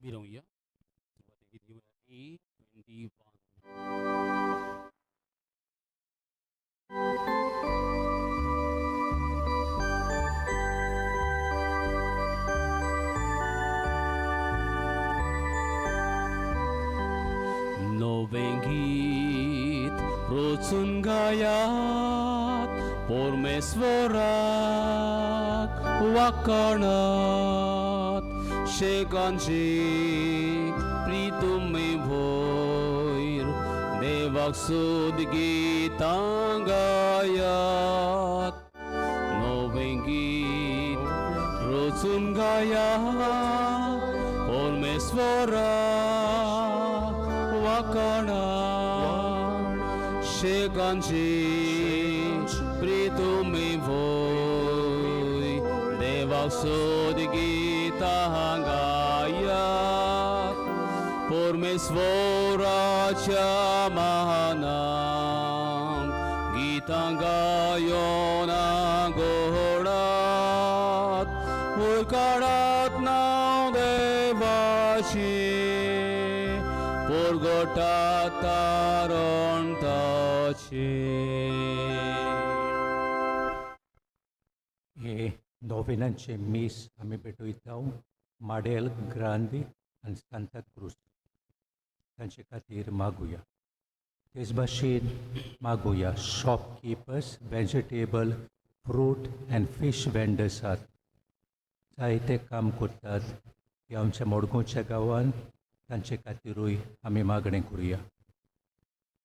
उभी राहूया. सुरुवात गीत घेऊया A21. नवें गीत रोचून गायात परमेश्वराक वाखाणात शेकांची प्रितुमे भोयर देवाक सोद गीतां गायात. नवें गीत रोचून गायात परमेश्वराक वाखाणात शेकांची प्रितुमे भोय देवाक सोद गीतां गायात. परमेश्वराच्या मानाक गीतां गायोन गोडात वळखाणात नांव देवाचें परगटात तारण ताचें. हे नोवेनांचे मीस आमी पेटयता माडेल ग्रांदी आनी सांता क्रूज तांचे खातीर मागुया. तेच भाशेन मागुया shopkeepers vegetable fruit and fish vendors आहात जायते काम करतात ते आमच्या मडगांवच्या गांवांत तांचे खातीरूय आमी मागणें करुया.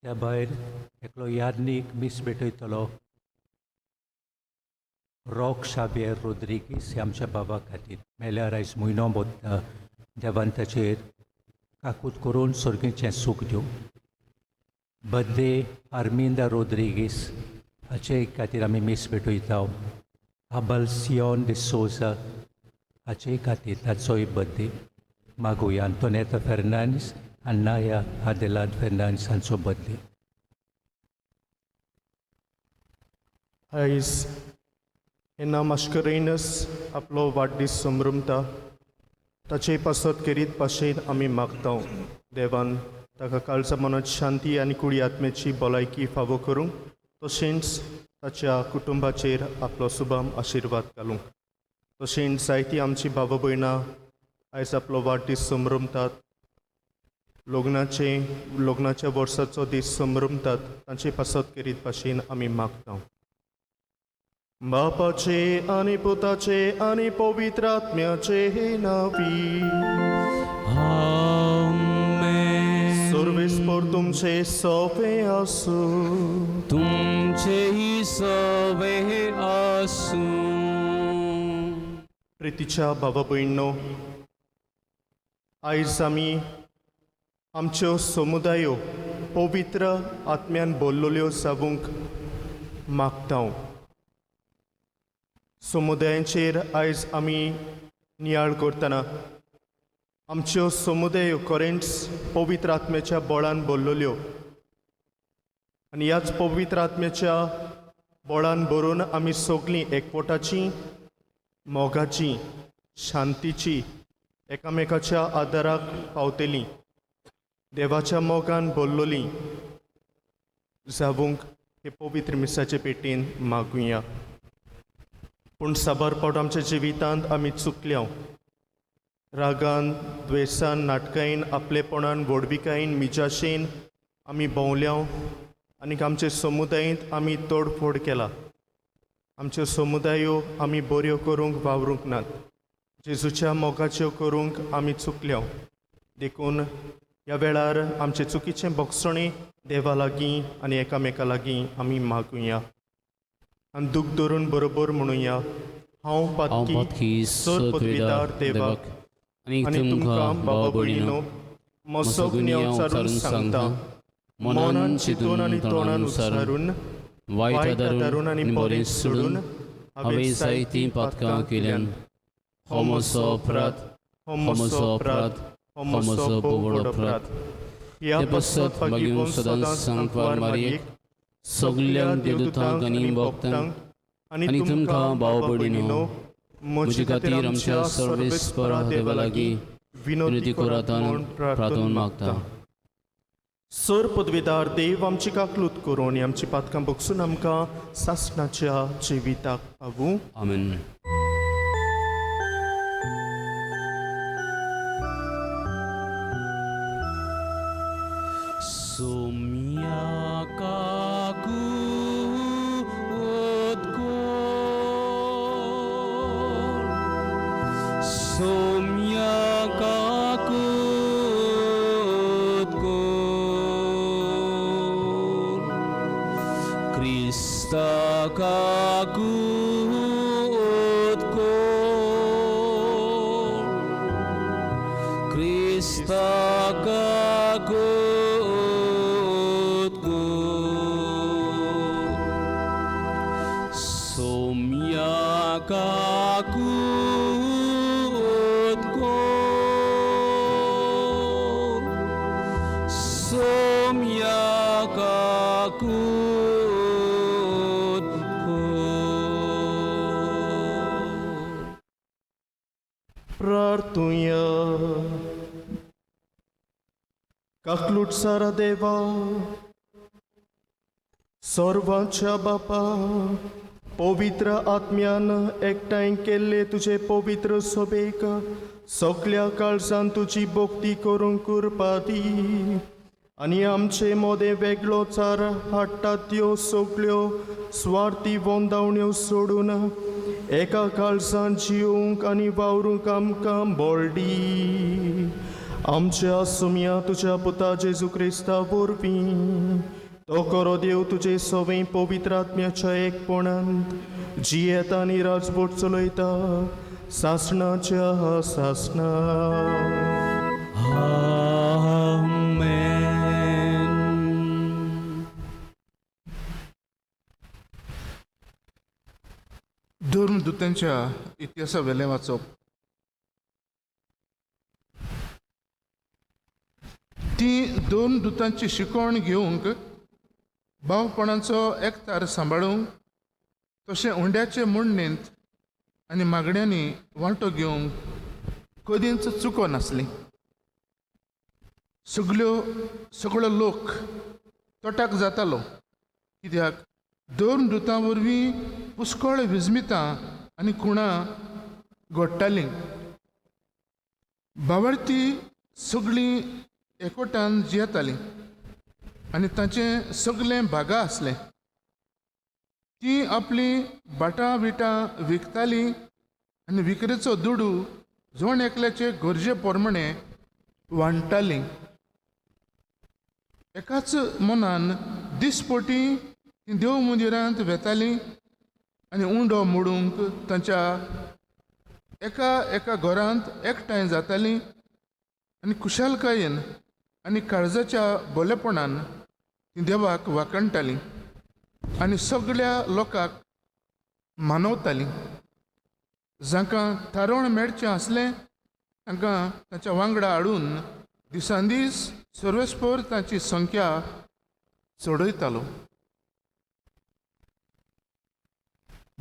त्या भायर एकलो यादनीक मीस पेटयतलो रॉक शाबियर रोद्रिगीस हे आमच्या बाबा खातीर मेल्यार आयज म्हयनो मोत्ता. देवान ताचेर काकूट करून सर्गीचें सूख दिवं. बर्थडे आर्मिंदा रोद्रिगीस हाचे खातीर आमी मीस पेटयता. आबल सियोन de Souza हाचे खातीर ताचोय बर्थडे मागुया. Antonieta Fernandes आनी नाया आदेलाद फेर्नांडीस हांचो बर्थडे. आयज ह्या माश्करेनस आपलो वाडदीस संभ्रमता ताचे पासत करीत भाशेन आमी मागता. देवान ताका काळजा मनात शांती आनी कुडी आत्म्याची भलायकी फावो करूंक तशेंच ताच्या कुटुंबाचेर आपलो सुभाम आशिर्वाद घालूंक. तशेंच जायतीं आमची भाव भयणां आयज आपलो वाडदीस संभ्रमतात. लग्नाच्या वर्साचो दीस संभ्रमतात तांचे पासत करीत भाशेन आमी मागता. बापाचे आनी पुताचे आनी पवित्र आत्म्याचे नावी आमेन. सर्वेस्पर तुमचे सवे आसूं. तुमचेही सवे आसूं. प्रितीच्या भावा भयणो, आयज आमी आमच्यो समुदायो पवित्र आत्म्यान भरलेल्यो जावूंक मागता. समुदायांचेर आयज आमी नियाळ करतना आमच्यो समुदायो खरेंच पवित्र आत्म्याच्या बळान भरलेल्यो आनी ह्याच पवित्र आत्म्याच्या बळान भरून आमी सगळीं एकवटाची मोगाची शांतीची एकामेकाच्या आदाराक पावतलीं देवाच्या मोगान भरलेलीं जावूंक हे पवित्र मिसाचे पेटीन मागुया. पूण साबारपट आमच्या जिवितांत आमी चुकल्या. रागान द्वेसान नाटकायेन आपलेपणान वडविकायेन मिजाशेन आमी भोंवल्या आनी आमचे समुदायांत आमी तोडफोड केला. आमच्यो समुदायो आमी बऱ्यो करूंक वावरूंक नात. जेजूच्या मोगाच्यो करूंक आमी चुकल्या. देखून ह्या वेळार आमचे चुकीचें भोगसणें देवा लागीं आनी एकामेका लागीं आमी मागुया आनी दूख धरून बरोबर म्हणुया. हांव पातकी सर पदवीदार देवाक आनी तुमकां बाबा भयणीनो मोसोगणी उच्चारून सांगता. मनान चिंतून आनी तोंडान उच्चारून वायट दारून आनी बरें सोडून हांवें जायतीं पातकां केल्यान. हो म्हजो अपराध, हो म्हजो अपराध, हो म्हजो बोबड अपराध. ह्या पसत मागीर सदांच सांगपार मारयेक सगळ्या देवदूतांक आनी भक्तांक आनी तुमकां भाव भयणीनो म्हजे खातीर आमच्या सर्वेस्पर देवा लागीं विनंती करात म्हूण प्रार्थना मागता. सर पदवीदार देव आमची काकलूत करून आनी आमची पातकां बगसून आमकां सासणाच्या जिविताक पावूं. आमेन. सोम्या काकू सोम्या काकू क्रिस्ता काकू क्रिस्ता काकू सोम्या काकू सोम्या काकू प्रार्थुया. काकलूट सारा देवा, सर्वांच्या बापा, पवित्र आत्म्यान एकठांय केल्ले तुझे पवित्र सभेक सगळ्या काळजान तुजी भक्ती करूंक कृपा दी. आनी आमचे मोदे वेगळो चार हाडटात त्यो सगळ्यो स्वार्थी वंदावण्यो सोडून एका काळजान जिवंक आनी वावरूंक आमकां बळ दी. आमच्या सुम्या तुज्या पुता जेजू क्रिस्ता वरवीं तो करो देव तुजे सवय पवित्र आत्म्याच्या एकपणांत जियेता आनी राजवट चलयता सासणाच्या सासणा. दोन दुतांच्या इतिहासा वेले वाचप. ती दोन दुतांची शिकवण घेवंक भावपणाचो एकतार सांबाळूंक तशें उंड्याचे मुंडणेंत आनी मागण्यांनी वांटो घेवंक कधीच चुको नासली. सगळो लोक तोटाक जातालो, कित्याक दोन दुतां वरवीं पुष्कळ विजमितां आनी खुणां घडटालीं. भावार्थी सगळीं एकोटान जियेतालीं आनी तांचें सगळें भागा आसलें. तीं आपलीं भाटां विटां विकतालीं आनी विक्रेचो दुडू जण एकल्याचे गरजे पोरमणे वांट्टालीं. एकाच मनान दिसपोटी तीं देव मंदिरांत वेतालीं आनी उंडो मोडूंक तांच्या एका घरांत एकठांय जातालीं आनी खुशालकायेन आनी काळजाच्या बोलेपणान तीं देवाक वाकणटालीं आनी सगळ्या लोकांक मानवतालीं. जांकां थारोवण मेळचें आसलें तांकां तांच्या वांगडा हाडून दिसान दीस सर्वेस्पर तांची संख्या चडयतालो.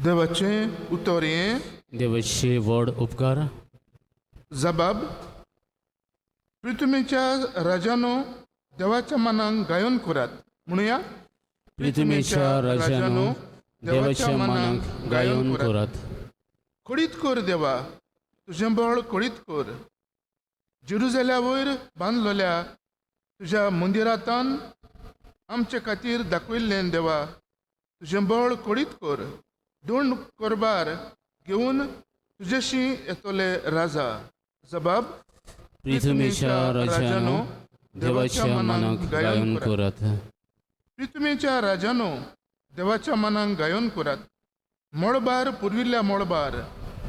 देवाचें उतर हें. देवाचे व्हड उपकार. जबाब. पृथ्वीच्या राजानो देवाच्या मनाक गायन करात. म्हणुया. पृथ्वीच्या राजानो देवाच्या मनाक गायन करात. खोडीत कर देवा तुझें बळ खोडीत कर. जेरुसलेमा वयर बांदलोल्या तुज्या मंदिरांतान आमचे खातीर दाखयल्लें देवा तुझें बळ खोडीत कर. दोन करबार घेवन तुजेशी येतोले राजा. जबाब. पृथ्वीच्या राजानो देवाच्या मनाक गायन करात. पृथ्वीच्या राजानो देवाच्या मनाक गायन करात. मळबार पुरविल्ल्या मळबार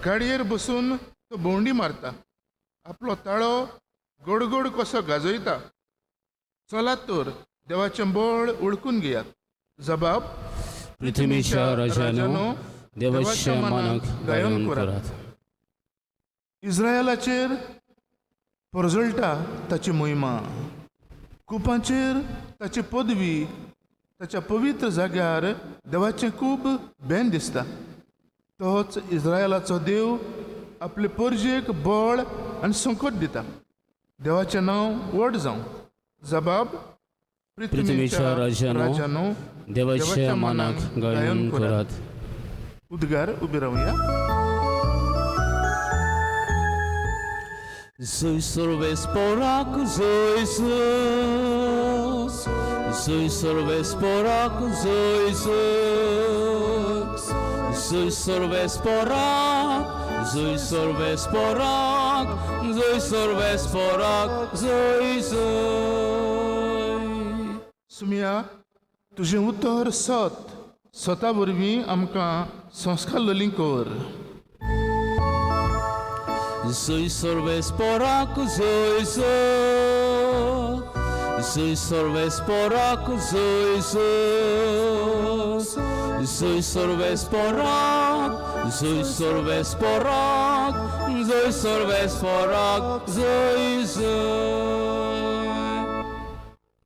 गाडयेर बसून तो भोंवडी मारता. आपलो ताळो गडगड कसो गाजयता. चलात तर देवाचें बळ उडकून घेयात. जबाब. पृथ्वीच्या राजानो देवाच्या मनाक गायन करात. इस्रायलाचेर परजळटा ताची महिमा. कुपांचेर ताची पदवी. ताच्या पवित्र जाग्यार देवाचें खूब बेन दिसता. तोच इस्रायलाचो देव आपले परजेक बळ आनी संकट दिता. देवाचें नांव व्हड जावं. जबाब पृथ्वीच्या राजानो, देवाच्या मानाक गायन करात. उद्गार उबे रावया. Zui sorves porak, Zeus. Zui sorves porak, Zeus. Zui sorves porak, Zui sorves porak, Zui sorves porak, Zeus. सुमिया, तुजें उतर स्वता वरवीं आमकां संस्कार लोलीं कर. Zui sorves porak, Zeus. Zui sorves porak, Zeus. Zui sorves porak, Zui sorves porak, Zui sorves porak, Zeus.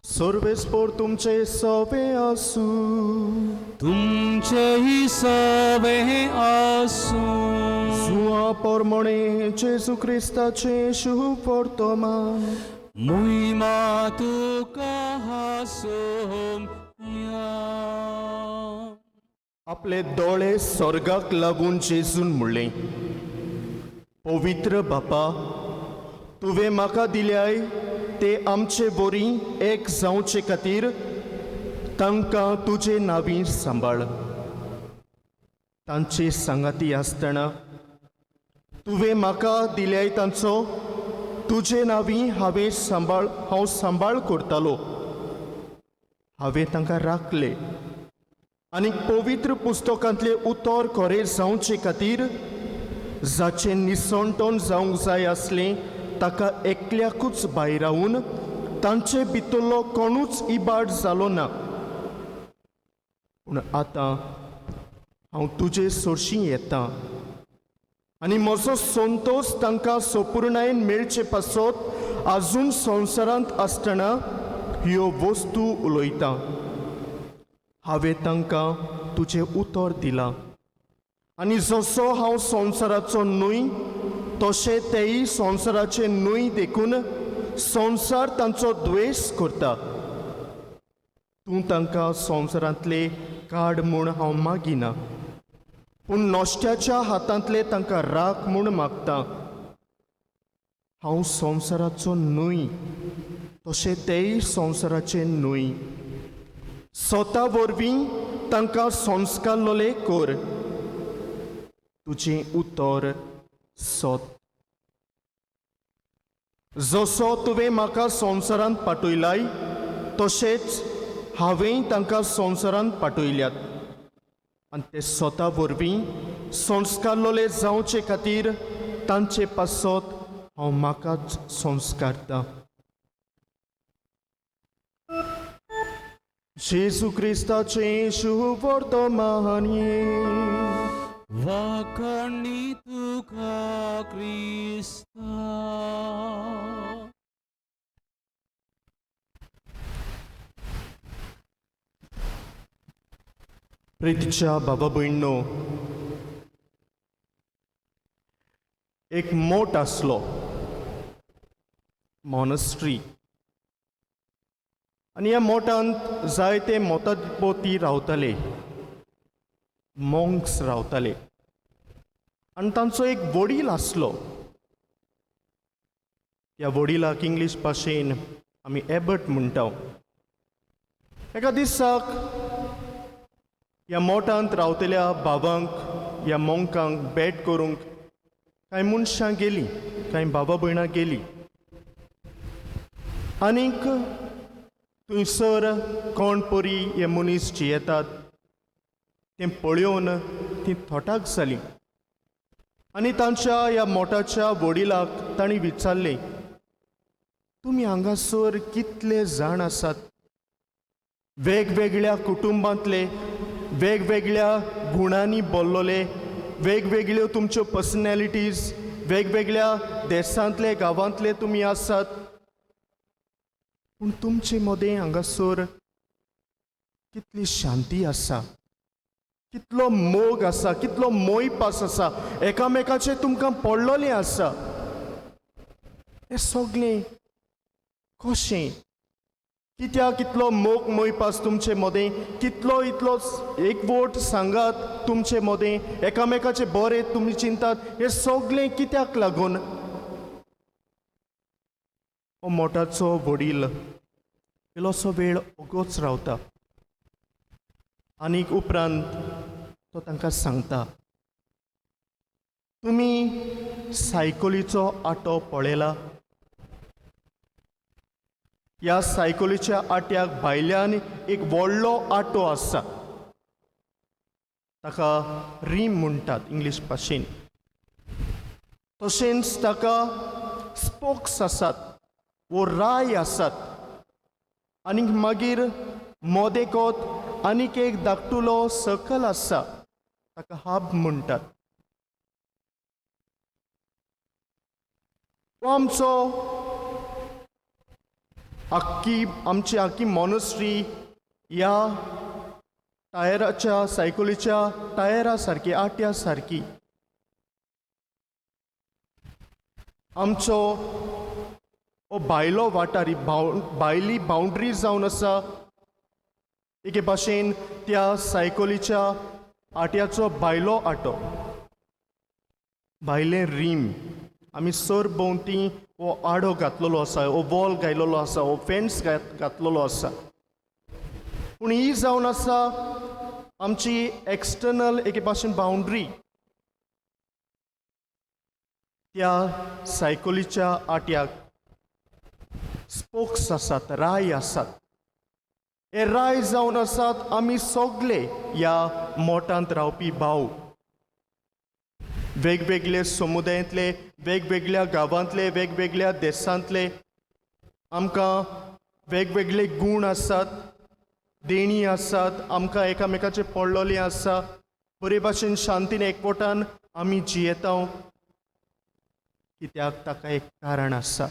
सर्वेस्पोर तुमचे सवे आसू. तुमचे ही सवे आसू. जुआ पोरमोणे जेजू क्रिस्ताचे शुभ वर्तमान. मुहिमा तुका हासूम या. आपले दोळे स्वर्गाक लागून जेजून म्हणलें, पवित्र बापा, तुवें म्हाका दिल्याय ते आमचे बोरी एक जावचे खातीर तांकां तुजे नांवी सांबाळ. तांचे सांगाती आसतना तुवें म्हाका दिल्याय तांचो तुजे नांवी हांव सांबाळ करतालो. हांवें तांकां राखले आनी पवित्र पुस्तकांतले उतर खरे जावचे खातीर जाचें निसंतोण जावंक जाय आसलें ताका एकल्याकूच भायर रावून तांचे भितरलो कोणूच इबाड जालो ना. पूण आतां हांव तुजे सोरशीं येतां आनी म्हजो संतोश तांकां संपूर्णायेन मेळचे पासत आजून संवसारांत आसतना ह्यो वस्तू उलयतां. हांवें तांकां तुजें उतर दिलां आनी जसो हांव संवसाराचो न्हय तशें तेय संवसाराचे न्हय देखून संवसार तांचो द्वेश करता. तूं तांकां संवसारांतले काड म्हूण हांव मागिना, पूण नश्ट्याच्या हातांतले तांकां राख म्हूण मागतां. हांव संवसाराचो न्हय तशें तेय संवसाराचे न्हय. स्वता वरवीं तांकां संस्कारलोले कर. तुजें उतर सत. जसो तुवें म्हाका संवसारांत पाठयलाय तशेंच हांवें तांकां संवसारांत पाठयल्यात आनी ते स्वता वरवीं संस्कारलोले जावचे खातीर तांचे पासत हांव म्हाकाच संस्कारता. जेजू क्रिस्ताचें शुभ वर्तमान वाखाणी तुका क्रिस्ता. प्रितीच्या बाबा भयणो, एक मोठ आसलो मॉनस्ट्री आनी ह्या मोठांत जायते मोतापोती रावताले, मॉंक्स रावताले आनी तांचो एक वडील आसलो. त्या वडिलाक इंग्लीश भाशेन आमी एबर्ट म्हणटा. एका दिसाक ह्या मोठांत रावतल्या बाबांक ह्या मॉंकांक भेट करूंक कांय मनशां गेलीं, कांय बाबा भयणां गेलीं आनीक थंयसर कोण परी हे मनीस जे येतात तें पळयोवन तीं थोटाक जालीं आनी तांच्या ह्या मोठाच्या वडिलाक तांणी विचारलें, तुमी हांगासर कितले जाण आसात? वेगवेगळ्या कुटुंबांतले, वेगवेगळ्या गुणांनी बोल्लोले, वेगवेगळ्यो तुमच्यो पर्सनॅलिटीज, वेगवेगळ्या देशांतले गांवांतले तुमी आसात, पूण तुमचे मदें हांगासर कितली शांती आसा, कितलो मोग आसा, कितलो मोयपास आसा, एकामेकाचे तुमकां पडलोलें आसा. हें सगळें कशें? कित्याक कितलो मोग मोयपास तुमचे मदें, कितलो इतलो एकवोट सांगात तुमचे मदें, एकामेकाचे बरें तुमी चिंतात, हें सगळें कित्याक लागून? हो मोठाचो वडील इल्लोसो वेळ ओगोच रावता आनीक उपरांत तो तांकां सांगता, तुमी सायकलीचो आटो पळयला? ह्या सायकलीच्या आट्याक भायल्यान एक व्हडलो आटो आसा, ताका रिम म्हणटात इंग्लीश भाशेन. तशेंच ताका स्पोक्स आसात वो राय आसात, आनीक मागीर मोदेकोत आनीक एक धाकटुलो सकल आसा, ताका हाब म्हणटात. हो आमची आख्खी मॉनस्ट्री ह्या टायराच्या सायकलीच्या टायरा सारकी, आट्या सारकी. आमचो हो भायलो वाठार, ही भायली बाउंड्री जावन आसा. एके भाशेन त्या सायकलीच्या आट्याचो भायलो आटो, भायलें रीम आमी सर भोंवती हो आडो घातलेलो आसा, हो वॉल घायलेलो आसा, हो फेन्स घातलेलो आसा. पूण ही जावन आसा आमची एक्सटर्नल एके भाशेन बाउंड्री. त्या सायकलीच्या आट्याक स्पोक्स आसात, राय आसात. हे राय जावन आसात आमी सगळे ह्या मोठांत रावपी भाव. वेगवेगळे समुदायांतले, वेगवेगळ्या गांवांतले, वेगवेगळ्या देशांतले. आमकां वेगवेगळे गूण आसात, देणी आसात, आमकां एकामेकाचे पडलोलें आसा. बरे भाशेन शांतीन एकवटान आमी जियेता. कित्याक ताका एक कारण आसा.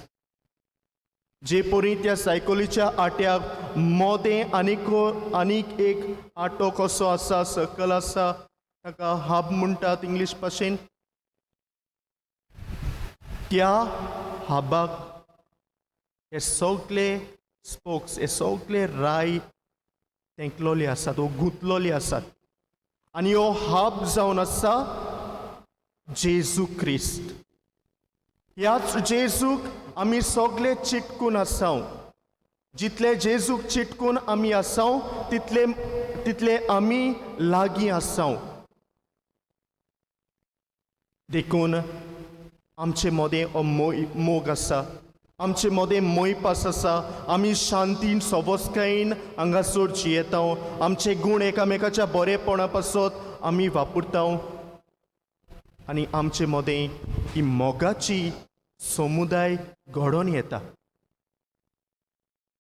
जे परी त्या सायकलीच्या आट्याक मोदें आनीक एक आटो कसो आसा, सकल आसा, ताका हाब म्हणटात इंग्लीश भाशेन. त्या हाबाक हे सगळे स्पोक्स, हे सगळे राय तेंकलोले आसात, वो गुंतलोले आसात. आनी हो हाब जावन आसा जेजू क्रिस्त. ह्याच जेजूक आमी सगळे चिटकून आसाव. जितले जेजूक चिटकून आमी आसाव तितले आमी लागीं आसाव. देखून आमचे मदें हो मोग आसा, आमचे मदें मोयपास आसा. आमी शांतीन सोबोसकायेन हांगासर जियेता. आमचे गूण एकामेकाच्या बरेपणा पासत आमी वापरता. आनी आमचे मदें ही मोगाची समुदाय घडोवन येता.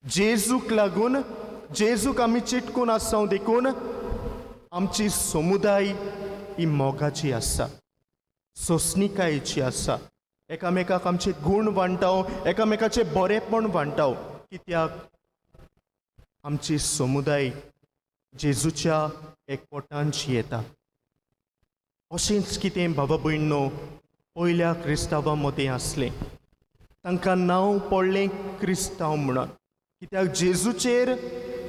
जेजूक लागून, जेजूक आमी चिटकून आसाव देखून आमची समुदाय ही मोगाची आसा, सोंसणीकायेची आसा. एकामेकाक आमचे गूण वांटाव, एकामेकाचे बरेपण वांटाव. कित्याक आमची समुदाय जेजूच्या एकवटान जियेता. अशेंच कितें बाबा भयणो पयल्या क्रिस्तांवां मदें आसलें. तांकां नांव पडलें क्रिस्तांव म्हणून. कित्याक जेजूचेर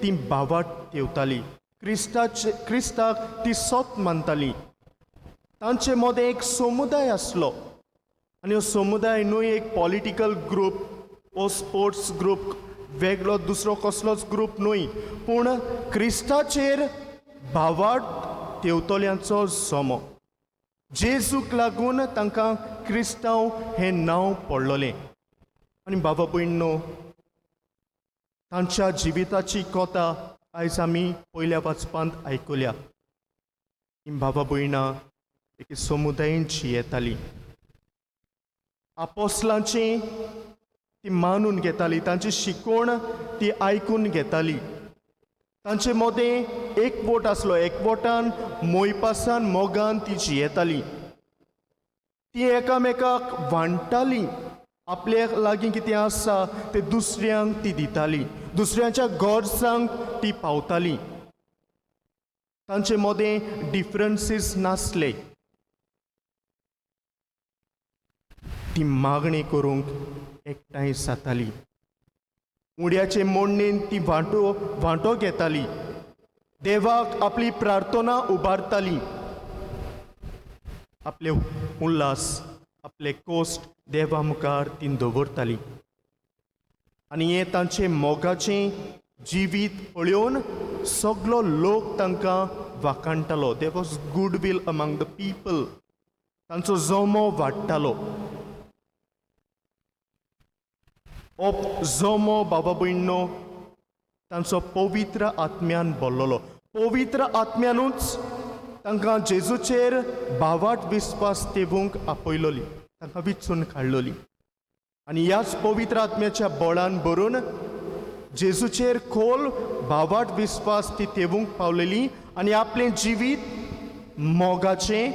ती भावाट तेवताली, क्रिस्ताक ती सोत मानताली. तांचे मदें एक समुदाय आसलो. आनी हो समुदाय न्हय एक पॉलिटिकल ग्रूप वो स्पोर्ट्स ग्रूप, वेगळो दुसरो कसलोच ग्रूप न्हय, पूण क्रिस्ताचेर भावाट तेवतल्यांचो जमो. जेजूक लागून तांकां क्रिस्तांव हें नांव पडलोलें. आनी बाबा भयणो, तांच्या जिविताची कथा आयज आमी पयल्या वाचपांत आयकुल्या. ही बाबा भयणां एक समुदायान जियेतालीं. आपोस्लांची ती मानून घेताली, तांची शिकवण ती आयकून घेताली. तांचे मदें एकवोट आसलो, एकवटान मोयपासान मोगान ती जियेताली. ती एकामेकाक वांटताली. आपल्या लागीं कितें आसा तें दुसऱ्यांक ती दिताली, दुसऱ्यांच्या गरजांक ती पावताली. तांचे मदें डिफरन्सीस नासले. ती मागणी करूंक एकठांय जाताली. उड्याचे मोडणीन ती वांटो घेताली. देवाक आपली प्रार्थना उबारताली. आपले उल्हास, आपले कोस्ट देवा मुखार ती दवरताली. आनी हें तांचें मोगाचें जिवीत पळोवन सगलो लोक तांकां वाखाणटालो. They was good will among the people. तांचो जोमो वाडटालो. हो जोमो बाबा भयणो तांचो पवित्र आत्म्यान भरलेलो. पवित्र आत्म्यानूच तांकां जेजूचेर भावाट विस्वास तेवूंक आपयलोली, तांकां विचून काडलोली. आनी ह्याच पवित्र आत्म्याच्या बळान भरून जेजूचेर खोल भावाट विस्वास ती तेवूंक पावलेली. आनी आपलें जिवीत मोगाचें,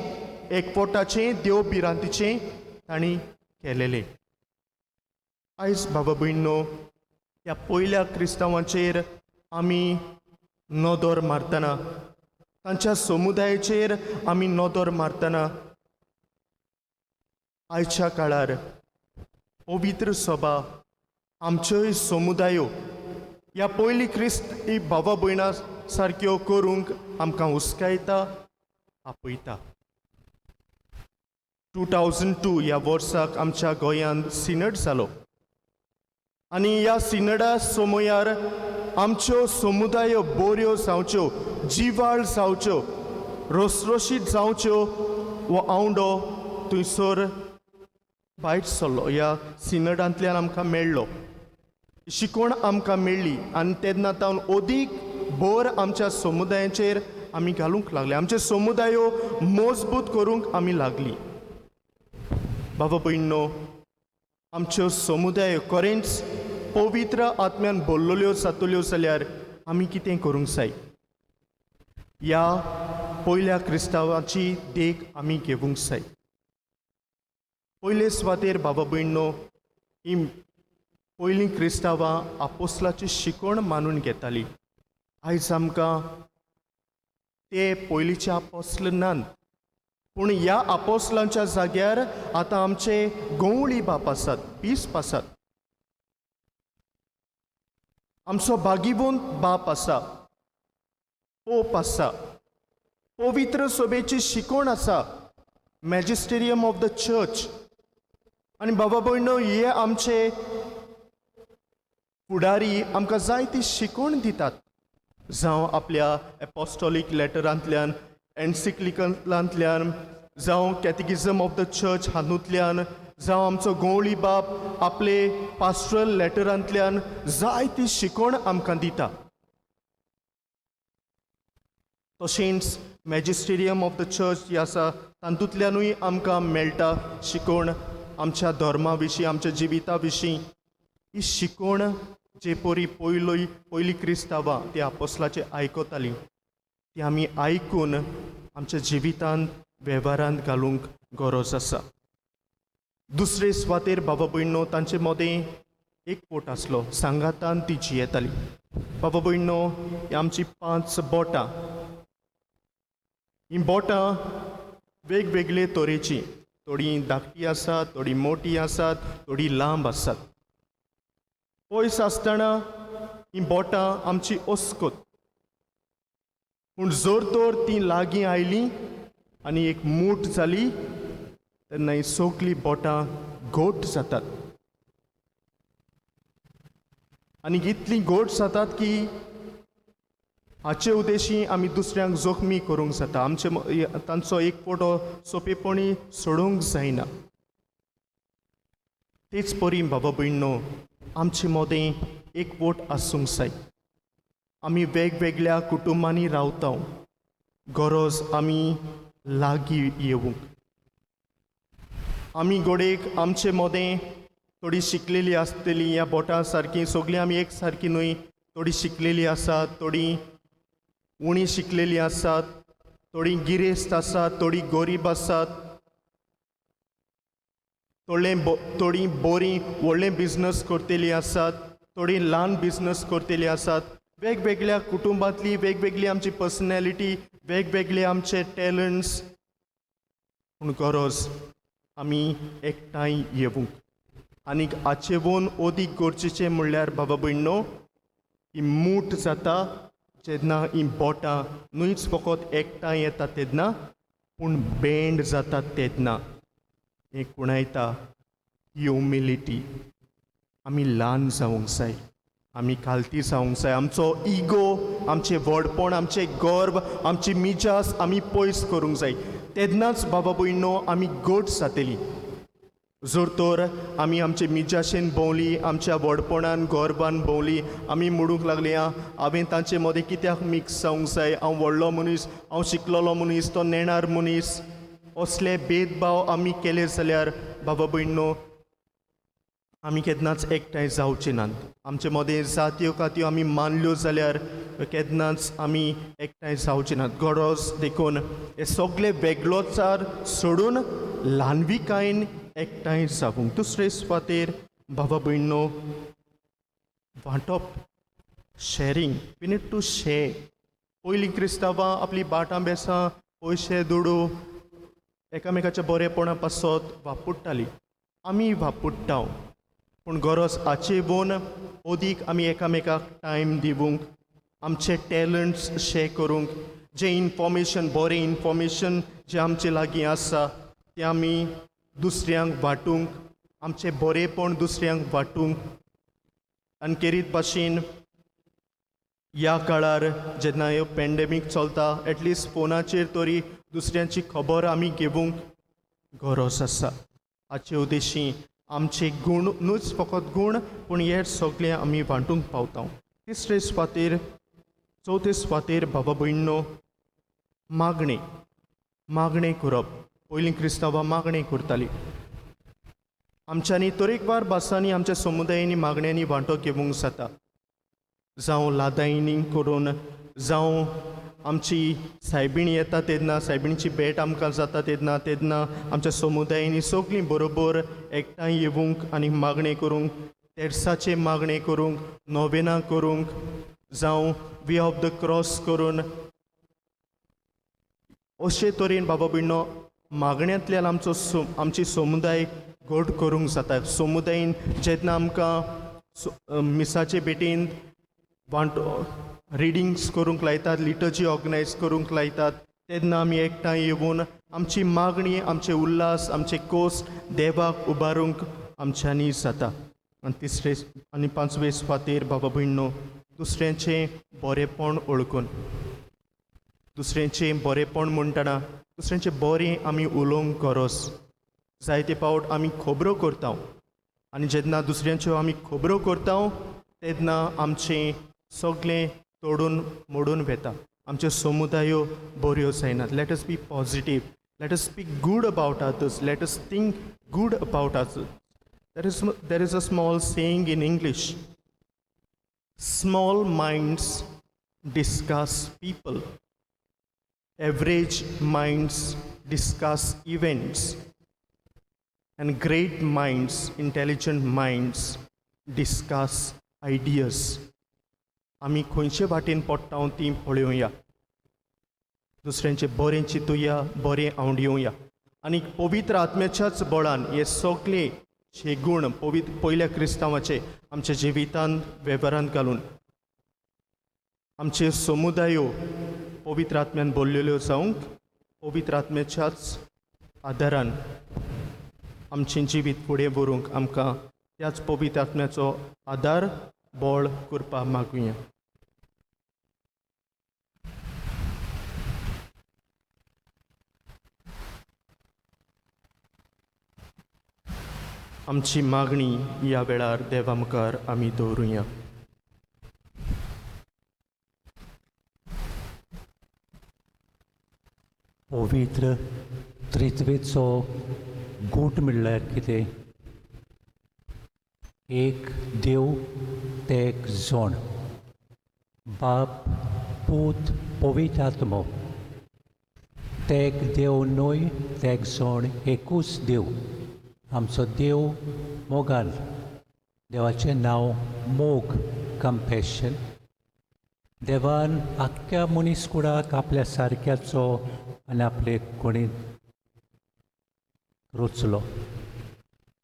एकवटाचें, देव भिरांतीचें तांणी केलेलें. आयज बाबा भयणो, ह्या पयल्या क्रिस्तांवांचेर आमी नदर मारतना, तांच्या समुदायाचेर आमी नदर मारतना, आयच्या काळार पवित्र सभा आमच्योय समुदायो ह्या पयली क्रिस्ती भावा भयणां सारक्यो करूंक आमकां हुस्कायता, आपयता. 2002 ह्या वर्साक आमच्या गोंयांत सिनड जालो. आनी ह्या सिनडा समयार आमच्यो समुदायो बऱ्यो जावच्यो, जिवाळ जावच्यो, रोसरोशीत जावच्यो हो आवंडो थंयसर भायर सरलो. ह्या सिनडांतल्यान आमकां मेळ्ळो, शिकवण आमकां मेळ्ळी. आनी तेन्ना तावन अदीक भर आमच्या समुदायाचेर आमी घालूंक लागले. आमचे समुदायो मजबूत करूंक आमी लागली. बाबा भयणो, आमच्यो समुदाय खरेंच पवित्र आत्म्यान भरलेल्यो जातल्यो जाल्यार आमी कितें करूंक जाय? ह्या पयल्या क्रिस्तांवाची देख आमी घेवंक जाय. पयले सुवातेर बाबा भयणो, ही पयलीं क्रिस्तांवां आपोस्लाची शिकवण मानून घेतालीं. आयज आमकां ते पयलींचे आपोस्ल नात, पूण ह्या आपोस्लांच्या जाग्यार आतां आमचे गवळी बाप आसात, बिस्प आसात. आमचो भागिवंत बाप आसा, पोप आसा, पवित्र सभेची शिकवण आसा, मॅजिस्टेरियम ऑफ द चर्च. आनी बाबा भयणो, हे आमचे फुडारी आमकां जायती शिकवण दितात. जावं आपल्या एपॉस्टॉलीक लेटरांतल्यान, एन्सिक्लिकलांतल्यान, जावं कॅटिकिझम ऑफ द चर्च हातूंतल्यान, जावं आमचो गवळी बाप आपले पास्टरल लेटरांतल्यान जायती शिकवण आमकां दिता. तशेंच मॅजिस्टेरियम ऑफ द चर्च जी आसा तातूंतल्यानूय आमकां मेळटा शिकवण आमच्या धर्मा विशीं, आमच्या जिविता विशीं. ही शिकवण जे पयलीं क्रिस्तांवां ते आपोस्लाचे आयकतालीं, ती आमी आयकून आमच्या जिवितांत वेव्हारांत घालूंक गरज आसा. दुसरे सुवातेर बाबा भयणो, तांचे मदें एक पोट आसलो, सांगातान ती जियेताली. बाबा भयणो, ही आमची 5 बोटां. ही बोटां वेगवेगळे तरेची, थोडी धाकटी आसात, थोडी मोठी आसात, थोडी लांब आसात. पयस आसतना ही बोटां आमची ओस्कोत, पूण जर तर ती लागीं आयली आनी एक मूठ जाली तेन्ना ही सगळीं बोटां घोट जातात. आनी इतली घोट जातात की हाचे उद्देशी आमी दुसऱ्यांक जखमी करूंक जाता. तांचो एक फोटो सोंपेपणी सोडूंक जायना. तेच परी बाबा भयणो, आमचे मदें एकवट आसूंक जाय. आमी वेगवेगळ्या कुटुंबांनी रावता, गरज आमी लागीं येवंक. आमी गोडेक आमचे मदें थोडी शिकलेली आसतली, ह्या बोटां सारकी सगळीं आमी एक सारकी न्हय. थोडी शिकलेली आसात, थोडी उणी शिकलेली आसात, थोडी गिरेस्त आसात, थोडी गरीब आसात, थोडी बरी व्हडलें बिझनस करतेली आसात, थोडी ल्हान बिझनस करतेली आसात. वेगवेगळ्या कुटुंबांतली वेगवेगळी आमची पर्सनॅलिटी, वेगवेगळे आमचे टॅलंट्स पूण गरज आमी एकठांय येवंक आनीक आचेवून ओदीक गरजेचें म्हणल्यार बाबा भयणो ही मूठ जाता जेन्ना ही बोटां न्हूच फकत एकठांय येता तेन्ना पूण बेंड जातात तेन्ना हें कुणायता ह्युमिलिटी आमी ल्हान जावंक जाय आमी खालती जावंक जाय आमचो इगो आमचें व्हडपण आमचें गर्व आमची मिजास आमी पयस करूंक जाय तेन्नाच बाबा भयणो आमी घट जातलीं जर तर आमी आमचे मिजाशेन भोंवली आमच्या व्हडपणान गर्वान भोंवली आमी म्हणूंक लागली हांवें तांचे मदें कित्याक मिक्स जावंक जाय हांव व्हडलो मनीस हांव शिकलेलो मनीस तो नेणार मनीस असले भेदभाव आमी केले जाल्यार बाबा भयणो आमी केन्नाच एकठांय जावचे नात आमचे मदें जात्यो कात्यो आमी मानल्यो जाल्यार केन्नाच आमी एकठांय जावचे नात गरज देखून हे सगळे वेगळोचार सोडून ल्हानविकायेन एकठांय जावंक दुसरे सुवातेर बाबा भयणो वांटप शेरींग वी नीड टू शेर पयलीं क्रिस्तांवां आपली बाटां बेसां पयशे दुडू एकामेकाच्या बरेपणा पासत वापुट्टालीं आमी वापुट्टाव पूण गरज आचेवून ओदीक आमी एकामेकाक टायम दिवंक आमचे टॅलंट्स शेअर करूंक जें इन्फॉर्मेशन बरें इन्फॉर्मेशन जें आमचे लागीं आसा तें आमी दुसऱ्यांक वांटूंक आमचें बरेंपण दुसऱ्यांक वांटूंक आनी खेरीत भाशेन ह्या काळार जेन्ना ह्यो पॅन्डेमीक चलता एटलिस्ट फोनाचेर तरी दुसऱ्यांची खबर आमी घेवंक गरज आसा हाचे उद्देशी आमचे गूण न्हूच फकत गूण पूण हेर सगळें आमी वांटूंक पावता तिसरे सुवातेर चवथे सुवातेर बाबा भयणो मागणें करप पयलीं क्रिस्तांवां मागणें करतालीं आमच्यांनी तरेकवार भासांनी आमच्या समुदायांनी मागण्यांनी वांटो घेवंक जाता जावं लादायनींग करून जावं आमची सायबीण येता तेन्ना सायबीणची भेट आमकां जाता तेन्ना आमच्या समुदायांनी सगळीं बरोबर एकठांय येवंक आनी मागणें करूंक तेर्साचें मागणें करूंक नोवेना करूंक जावं वे ऑफ द क्रॉस करून अशे तरेन बाबा भयणो मागण्यांतल्यान आमची समुदाय घट करूंक जाता समुदायन जेन्ना आमकां मिसाचे भेटेन वांटो रिडिंग्स करूंक लायतात लिटर्जी ऑर्गनायज करूंक लायतात तेन्ना आमी एकठांय येवून आमची मागणी आमचे उल्हास आमचे कोस देवाक उबारूंक आमच्यांनी जाता आनी तिसरे आनी पांचवे सुवातेर बाबा भयणो दुसऱ्यांचें बरेंपण ओळखून दुसऱ्यांचें बरेंपण म्हणटना दुसऱ्यांचें बरें आमी उलोवंक गरज जायते फावट आमी खबरो करता आनी जेन्ना दुसऱ्यांच्यो आमी खबरो करता तेन्ना आमचें सगळें तोडून मोडून वेता आमच्यो समुदायो बऱ्यो जायनात let us B positive let us speak good about others let us think good about others there is a small saying in English small minds discuss people average minds discuss events and great minds intelligent minds discuss ideas आमी खंयचे वाटेन पडटा ती पळोवया दुसऱ्यांचे बरें चिंतुया बरें आवडिवया आनी पवित्र आत्म्याच्याच बळान हे सगळे जे गूण पयल्या क्रिस्तांवाचे आमच्या जिवितांत वेव्हारांत घालून आमचे समुदायो पवित्र आत्म्यान भरलेल्यो जावंक पवित्र आत्म्याच्याच आदारान आमचें जिवीत फुडें व्हरूंक आमकां त्याच पवित्र आत्म्याचो आदार बळ करपाक मागुया आमची मागणी ह्या वेळार देवा मुखार आमी दवरुया पवित्र त्रित्वेचो गूट म्हणल्यार कितें एक देव तेक जण बाप पूत पवित्र आत्मो तेक देव न्हय तेक जण एकूच देव आमचो देव मोगाल देवाचें नांव मोग कंपॅशन देवान आख्ख्या मनीसकुळाक आपल्या सारक्याचो आनी आपले कोणी रचलो.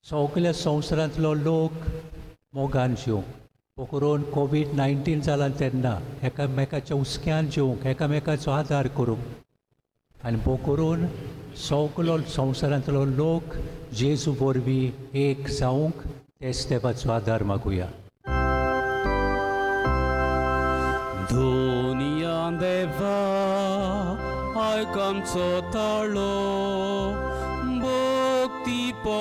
सगल्या संवसारांतलो लोक मोगान जिवंक करून कोवीड-19 जालां तेन्ना एकामेकाच्या हुस्क्यान जिवंक एकामेकाचो आदार करूंक आनी करून सगलो संवसारांतलो लोक जेजू वरवीं एक जावंक तेच देवाचो आदार मागुया. दुनिया देवा आयकामचो ताळो भक्तीपणान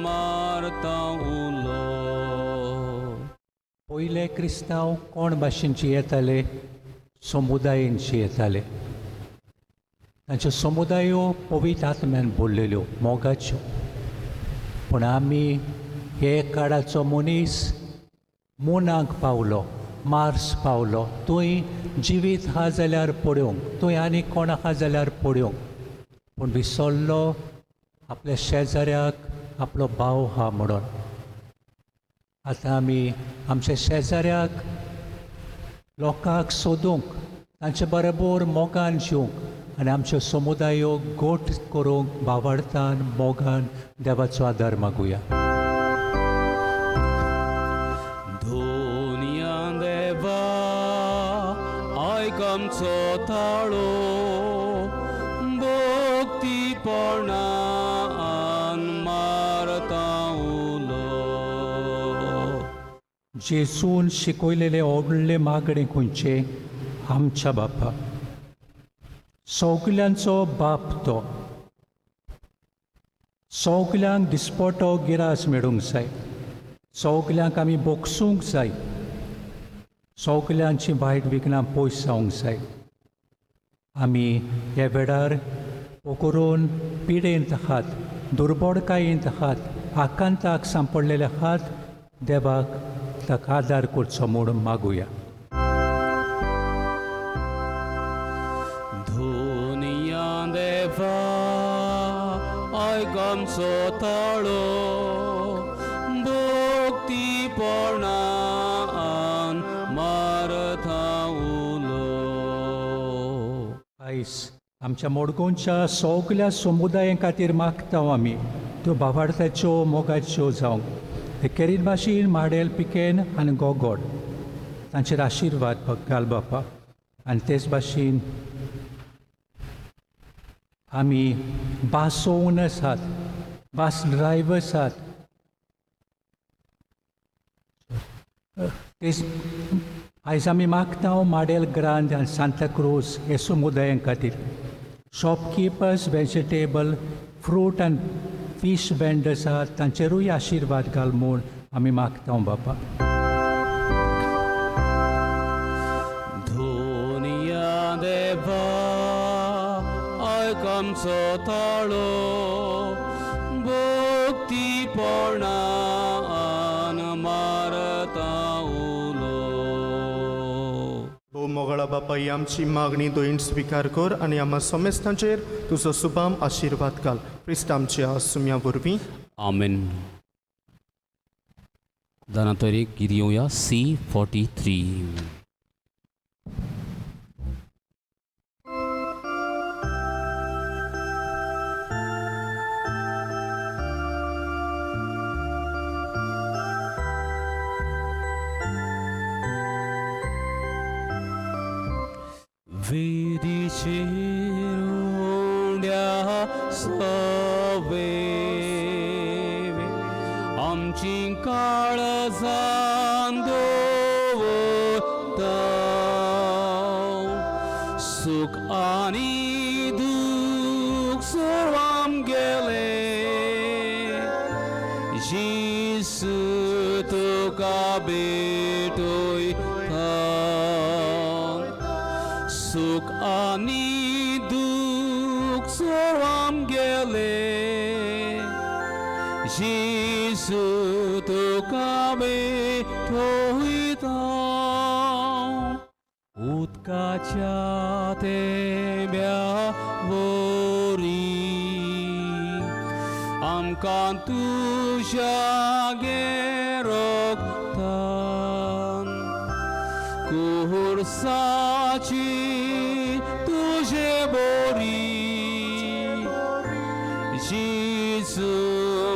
मारता उलो. पयले क्रिस्तांव कोण भाशेन जियेताले? समुदायान जियेताले. तांच्यो समुदायो पवित्र आत्म्यान भरलेल्यो मोगाच्यो. पूण आमी हे काळाचो मनीस मुनाक पावलो, मार्स पावलो. थंय जिवीत हा जाल्यार पळोवंक, थंय आनी कोण आहा जाल्यार पळोवंक. पूण विसरलो आपल्या शेजाऱ्याक आपलो भाव हा म्हणून. आतां आमी आमच्या शेजाऱ्याक लोकांक सोदूंक तांचे बरोबर मोगान जिवंक आनी आमच्यो समुदायो गोठ करूंक भावार्थान मोगान देवाचो आदार मागुया. दुनिया देवा आयकामचो ताळो भक्तीपणान मारता उलो. जेजून शिकयलेले व्हडले मागणे खंयचे? आमच्या बापा. सगल्यांचो बाप तो. सगल्यांक दिसपटो गिरास मेळूंक जाय. सगल्यांक आमी बोगसूंक जाय. सगल्यांची वायट विघ्नां पयस जावंक जाय. आमी ह्या वेळार करून पिडेंत आहात, दुर्बळकायेंत आहात, आकांताक सांपडलेले आहात. देवाक ताका आदार करचो म्हूण मागुया. दुनिया देवा आयकामचो ताळो भक्तीपणान मारता उलो. आयज आमच्या मडगांवच्या सगल्या समुदायां खातीर मागता आमी त्यो भावार्थाच्यो मोगाच्यो जावंक. ते केरीन भाशेन माडेल पिकेन आनी गोगोड तांचेर आशिर्वाद घाल बापा. आनी तेच भाशेन आमी बास ओनर्स आहात, बास ड्रायव्हर्स आहात, तेच आयज आमी मागता माडेल ग्रांद आनी सांताक्रूज हे समुदायां खातीर. शॉपकीपर्स, वेजिटेबल, फ्रूट आनी फीश वेंडर्स आहात तांचेरूय आशिर्वाद घाल म्हूण आमी मागता बापा. दुनिया देवा आयकामचो ताळो भक्तीपणान मारता उलो. भोव मोगळा बापा, ही आमची मागणी दोईन स्विकार कर आनी आम्हा समेस्तांचेर तुजो सुबाम आशिर्वाद घाल. क्रिस्त आमच्या सुम्या वरवीं. आमेन. दानातोरीक गीत घेवया C43. वेदीचेर सवे आमची काळजां दवरता. सुख आनी दूख सर्व आमगेले जेसू तुका भेटोयता. सुख आनी दूख सर्व आमगेले जेसू तुका भेटोयता. उदकाच्या तेंब्या वरी आमकां तुज्या गेरोगतान खुर्साची तुझे बोरी जेजू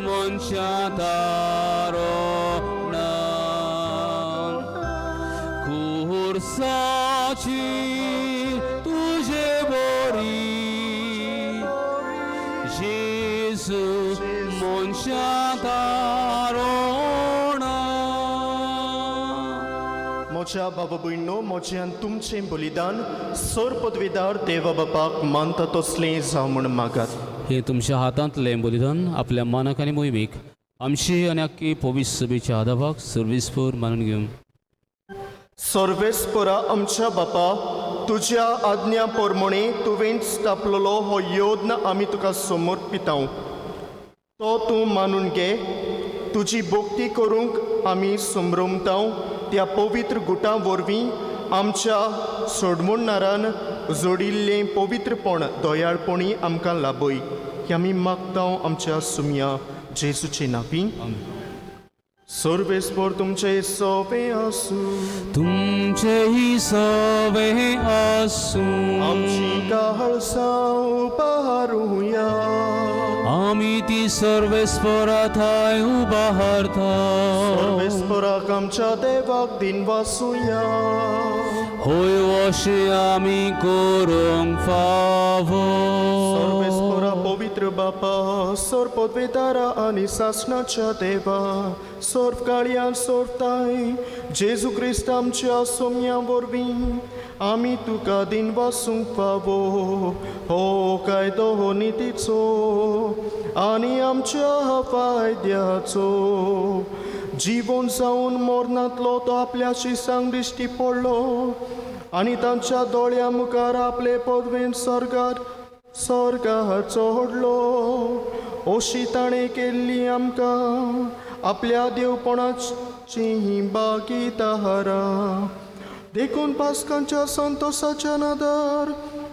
मनशा दारोण खुर्साची तुझे बोरी जेजू मनशा दारोण म्हज्या बाबा भयणो, म्हज्यान तुमचें बलिदान सोर पदवीदार देवा बापाक मानता तसलें जावं म्हूण मागात. हे तुमच्या हातांतलें बलिदान आपल्या मानक आनी मोहिमेक आमची आनी आख्खी पवित्र सभेच्या आदाबाक सर्वेस्पर मानून घेवं. सर्वेस्परा आमच्या बापा, तुज्या आज्ञा पोरमणे तुवें स्थापलेलो हो योद्न आमी तुका समर्पितांव. तो तूं मानून घे. तुजी भोक्ती करूंक आमी संभ्रमतांव. त्या पवित्र गुटां वरवीं आमच्या सोडमोडणारान जोडिल्लें पवित्रपण दोयाळपणी आमकां लाभय. हें आमी मागतांव आमच्या सुमया जेजूचे नांवी. सर्वेस्पर तुमचे सोबे आसूं. तुमचे ही सवे आसूं. आमची काळजां उबारूया. आमी ती सर्वेस्परा थंय उबारता. सर्वेस्पराक आमच्या देवाक दिन वासुया. होय अशें आमी करूंक फावो. सर्वेस्परा पवित्र बापा, सोर पदवेदारा आनी सासणाच्या देवा, सोर काळयान सोरताय जेजू क्रिस्त आमच्या सोम्या वरवीं आमी तुका दिन वासूंक फावो. हो कायदो हो नितीचो आनी आमच्या फायद्याचो. जीवन जावन मरणांतलो तो आपल्या शिसांक दिश्टी पडलो आनी तांच्या दोळ्या मुखार आपले पदवेन स्वर्गार चोडलो. अशी ताणें केल्ली आमकां आपल्या देवपणाची बागीदारां. देखून पास्कांच्या संतोशाच्या नादार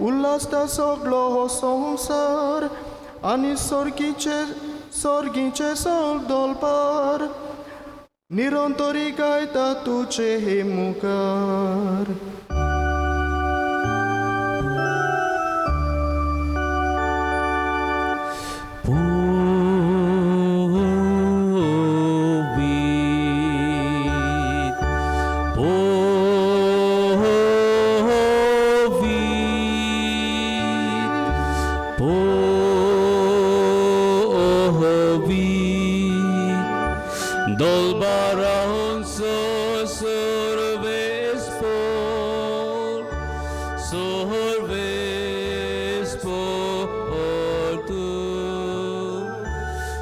उल्हासता सगळो हो संवसार आनी सर्गीचे दोलपार निरंतरी गायता तुझे हे मुखार.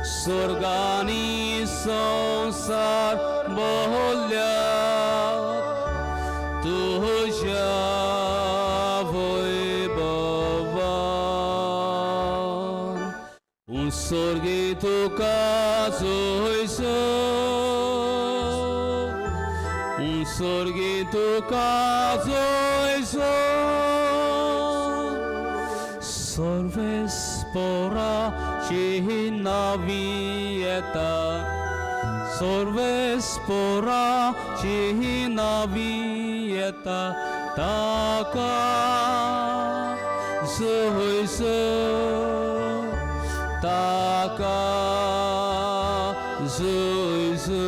स्वर्गानी संसार बोहल्यात तुझ्या वैभवान. स्वर्गी तुका जोयसो. स्वर्गी तुका जोयसो. सर्वेस्पराची नावी येता. सर्वेस्पराची नावी येता. ताका जोयसो. ताका जोयसो.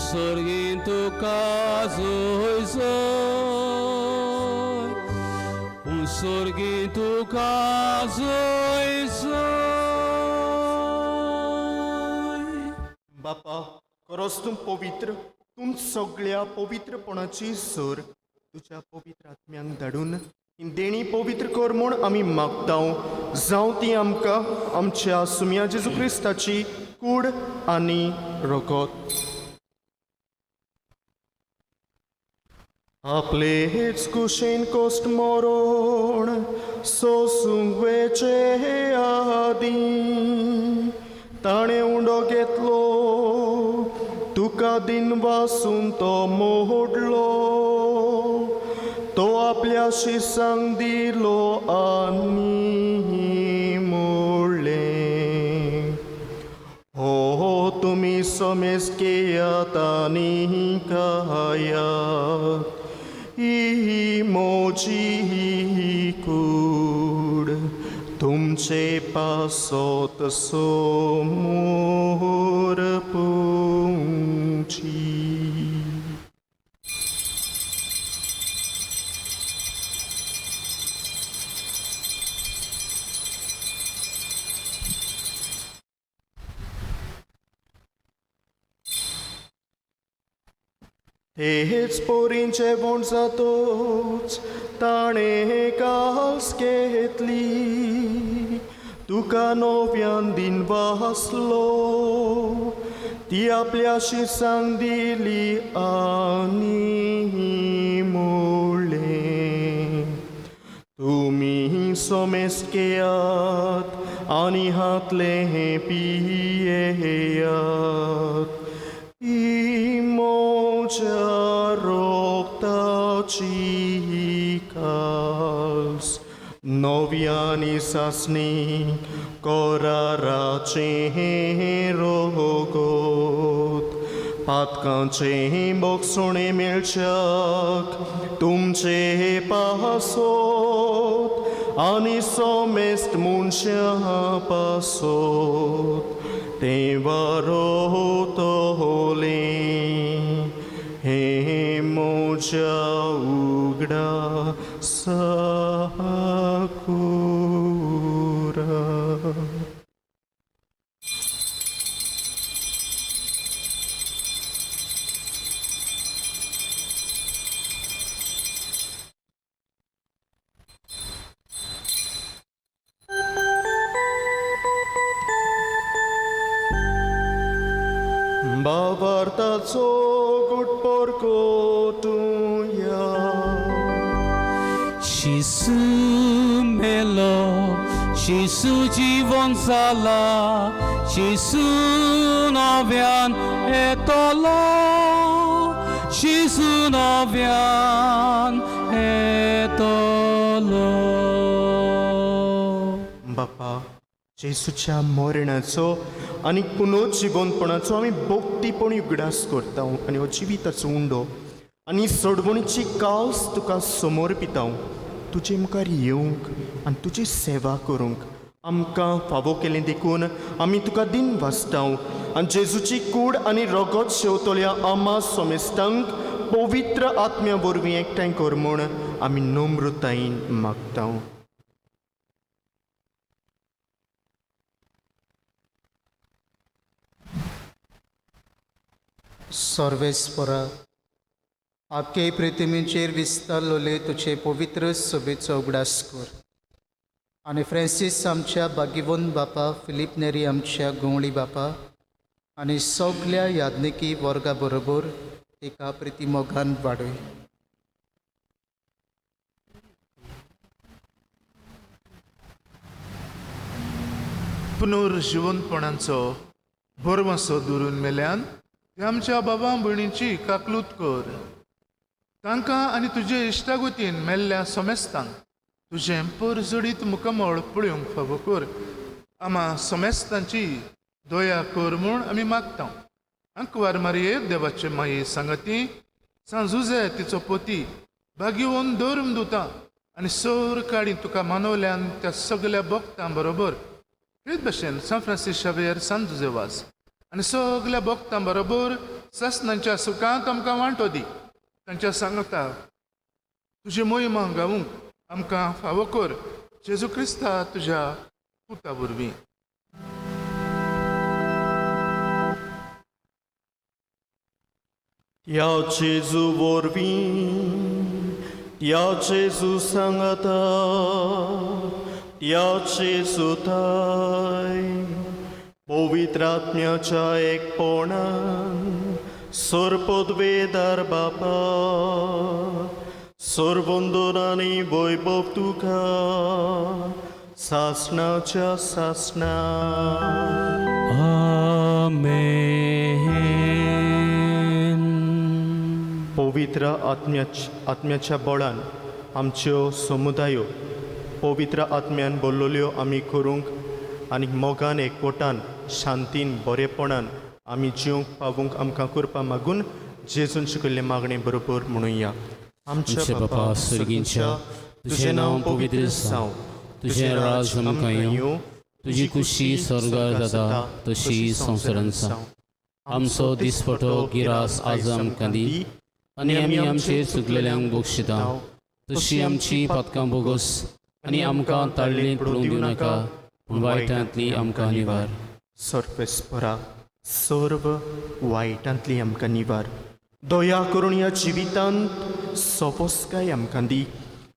स्वर्गी तुका जोयसो. स्वर्गी तुका जोयसो. बापा, खरोच तूं पवित्र. तूं सगळ्या पवित्रपणाची सोर तुज्या पवित्र आत्म्यांक धाडून देणी पवित्र कर म्हूण आमी मागतांव. जावं ती आमकां आमच्या सुम्या जेजू क्रिस्ताची कूड आनी रगत. आपलेच कुशेन कोस्ट मरोण सोसूंक वेचे आदी ताणें उंडो घेतलो. तुका दिन वासून तो मोडलो. तो आपल्या शिसांक दिलो आनी मोडलें. हो तुमी तुमी सोमेस्त केयात आनी कायात ही मोजी ही कूड तुमचे पासोत समोर पोंची. हेच पोरींचे बोण जातोच ताणे कास घेतली तुका नव्यान दिन वासलो ती आपल्या शिरसांग दिली आनी मोडले. तुमी सोमेस्त केयात आनी हातले हे पियेयात ही मोच्या रोगताची कास नव्यानी सासणी कोराराचे रोगोत पातकांचे बोगसोणे मेळच्याक तुमचे पासोत आनी सोमेस्त मनशां पासोत ते वारोतोले हे मोच्या उगडा साकुरा. Bavartazo gut porcotuia. शिशु मेलो शिशु जीवन जाला शिशु नव्यान येतलो शिशु नव्यान येतलो. बापा जेसूच्या मरणाचो आनी पुनर्जीवनपणाचो आमी भोगतीपणी उगडास करता आनी हो जिविताचो उंडो आनी सोडवणीची कास तुका समर्पिता. तुजे मुखार येवंक आनी तुजी सेवा करूंक आमकां फावो केलें देखून आमी तुका दिन वाचता आनी जेजूची कूड आनी रगत शेवतल्या आमा सोमेस्तांक पवित्र आत्म्या वरवीं एकठांय कर म्हूण आमी नम्रतायेन मागता. सर्वेस्परा आख्खे पृथ्वीचेर विस्तारलोले तुजे पवित्र सभेचो उगडास कर आनी फ्रांसीस आमच्या बागीवन बापा फिलीप नेरी आमच्या गोवळी बापा आनी सगळ्या याज्ञिकी वर्गा बरोबर एका प्रितीमोगान वाडय. पुनर्जीवनपणाचो बरवासो दुरून मेल्यान ते आमच्या बाबा भयणीची काकलूत कर. तांकां आनी तुजे इश्टागोतीन मेल्ल्या सोमेस्तांक तुजें परजडीत मुखामळ पळोवंक फावो कर. आमा सोमेस्तांची दया कर म्हूण आमी मागता. अंकवार मारये देवाचे माये सांगाती सांजुजे तिचो पोती भाग्यवन धर्म दुता आनी सर काडी तुका मानवल्यान त्या सगळ्या भक्तां बरोबर हेच भशेन सान फ्रांसीस शावेर सान जुजेवास आनी सगळ्या भक्तां बरोबर ससनांच्या सुखांत आमकां वांटो दी. तांच्या सांगता तुजी मोहिमा गावूंक आमकां फावो कर. जेजू क्रिस्ता तुज्या पुता वरवीं. या जेजू वरवीं या जेजू सांगता या जेजू थाय पवित्र आत्म्याच्या एकपणान सर्पद्वेदार बापा सर्वंदोरांनी वैभव तुका सासणाच्या सासणा. आमेन. पवित्र आत्म्याच्या बळान आमच्यो समुदायो पवित्र आत्म्यान बोल्लोल्यो आमी करूंक आनी मोगान एकवटान शांतीन बरेपणान आमी जिवंक पावूंक आमकां करपा मागून जेजून शिकयल्ले मागणे बरोबर म्हणुया. आमचे बापा स्वर्गींच्या, तुझें नांव पवित्र जावं, तुझें राज आमकां येवं, तुजी कुशी स्वर्गार जाता तशी संवसारांत जावं. आमचो दिसपटो गिरास आज आमकां दी, आनी आमी आमचेर चुकलेल्यांक बक्षिता, तशी आमची पातकां बोगस आनी आमकां ताळणेंत पडूंक दिवं नाका, पूण वायटांतली आमकां निवार. सर्वेस्परा सर्व वायटांतली आमकां निवार. दया करून ह्या जिवितांत सोपोसकाय आमकां दी.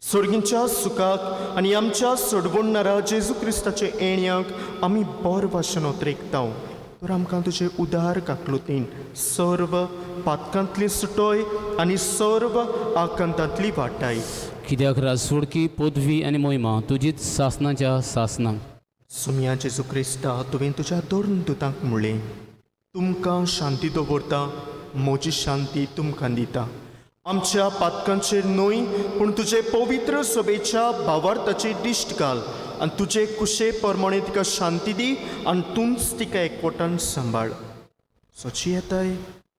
सर्गींच्या सुखाक आनी आमच्या सोडवणणारा जेजू क्रिस्ताचे येण्याक आमी बरे भाशेन ओतरेकताव. तर आमकां तुजे उदार काकलुतीन सर्व पातकांतली सुटोय आनी सर्व आकांतांतली वाटाय. कित्याक राजवडकी पदवी आनी मोहिमा तुजीच सासनाच्या सासनाक. सुमया जेजू क्रिस्ता तुवें तुज्या दोन दुतांक म्हणलें, तुमकां शांती दवरता, म्हजी शांती तुमकां दिता. आमच्या पातकांचेर न्हय पूण तुजे पवित्र सभेच्या भावार्थाची दिश्ट घाल आनी तुजे कुशे प्रमाणे तिका शांती दी आनी तूंच तिका एकवटान सांबाळ. सोची येताय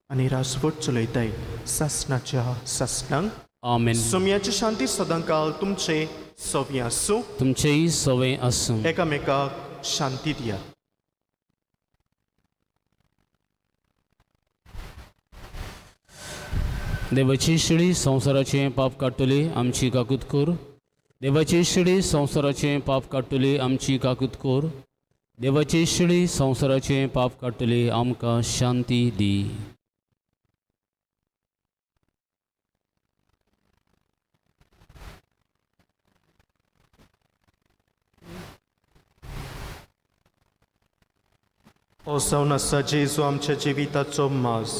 आनी राजवट चलयताय सासनाच्या सासनांक. आमेन. सुमयाची शांती सदांकाल तुमचे सव्या आसूं. तुमचेय सवय आसूं. एकामेकाक शांती दिया. देवाची शिडी संवसाराचें पाप काडटली आमची काकूत कोर. देवाची शिडी संवसाराचें पाप काडटली आमची काकूत कोर. देवाची शिडी संवसाराचें पाप काडटली आमकां शांती दी. हो जावन आसा जेजू आमच्या जिविताचो माज.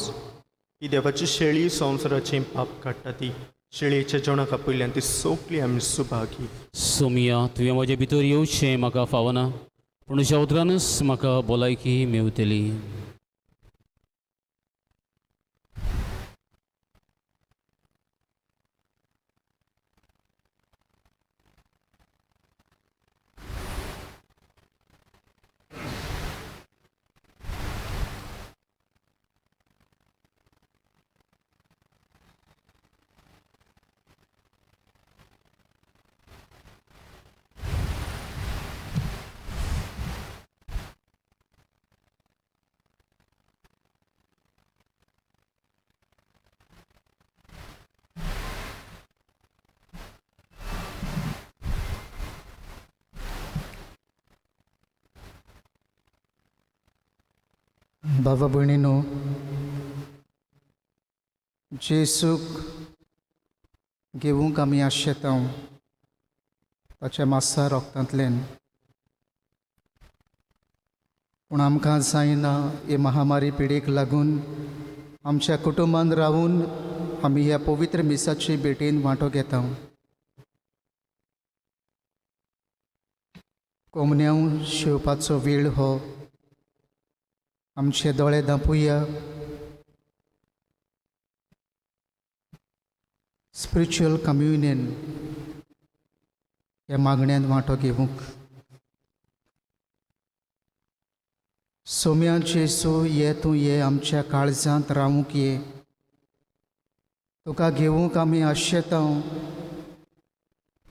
ही देवाची शेळी संवसाराचें पाप काडटा ती शेळयेच्या जेवणाका पयल्यान ती सोंपली आमी सुभागी. सोमिया तुवें म्हजे भितर येवचें म्हाका फावना, पूण तुज्या उतरानच म्हाका भलायकी मेवतली. बाबा भयणीनो, जेसूक घेवूंक आमी आशेतां ताच्या मास्सा रोगतांतल्यान. पूण आमकां जायना हे महामारी पिडेक लागून आमच्या कुटुंबान रावून आमी ह्या पवित्र मिसाचे भेटेन वांटो घेता. कोमन्यांव शिवपाचो वेळ हो. आमचे दोळे धांपुया. स्पिरिच्युअल कम्युनियन ह्या मागण्यांत वांटो घेवंक. सोम्या जेसू ये तूं ये आमच्या काळजांत रावूंक ये. तुका घेवूंक आमी आशेतां.